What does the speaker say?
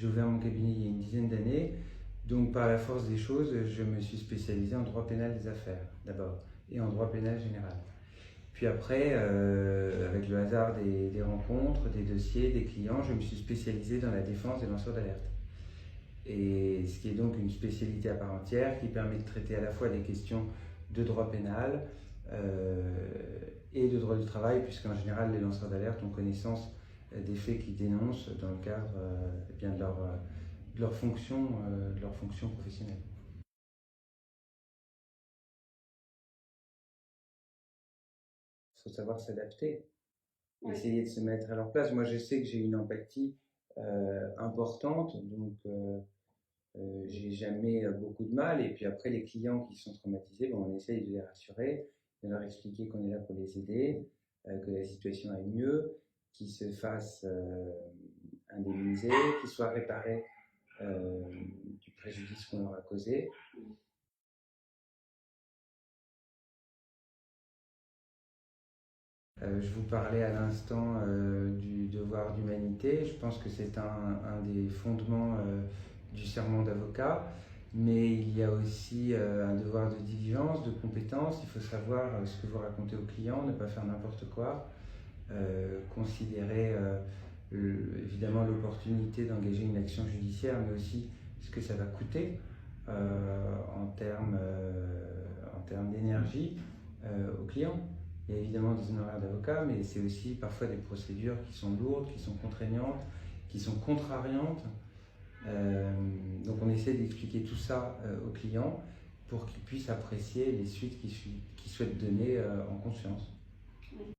J'ai ouvert mon cabinet il y a une dizaine d'années. Donc, par la force des choses, je me suis spécialisé en droit pénal des affaires, d'abord, et en droit pénal général. Puis après, avec le hasard des rencontres, des dossiers, des clients, je me suis spécialisé dans la défense des lanceurs d'alerte. Et ce qui est donc une spécialité à part entière qui permet de traiter à la fois des questions de droit pénal et de droit du travail, puisqu'en général, les lanceurs d'alerte ont connaissance des faits qu'ils dénoncent dans le cadre bien de leur fonction professionnelle. Il faut savoir s'adapter, essayer de se mettre à leur place. Moi, je sais que j'ai une empathie importante, donc j'ai jamais beaucoup de mal. Et puis après, les clients qui sont traumatisés, bon, on essaye de les rassurer, de leur expliquer qu'on est là pour les aider, que la situation aille mieux, qu'ils se fassent indemniser, qu'ils soient réparés du préjudice qu'on leur a causé. Je vous parlais à l'instant du devoir d'humanité. Je pense que c'est un des fondements du serment d'avocat. Mais il y a aussi un devoir de diligence, de compétence. Il faut savoir ce que vous racontez au client, ne pas faire n'importe quoi. Considérer évidemment l'opportunité d'engager une action judiciaire, mais aussi ce que ça va coûter en termes d'énergie au client. Il y a évidemment des honoraires d'avocat, mais c'est aussi parfois des procédures qui sont lourdes, qui sont contraignantes, qui sont contrariantes. Donc on essaie d'expliquer tout ça aux clients pour qu'ils puissent apprécier les suites qu'ils souhaitent donner en conscience.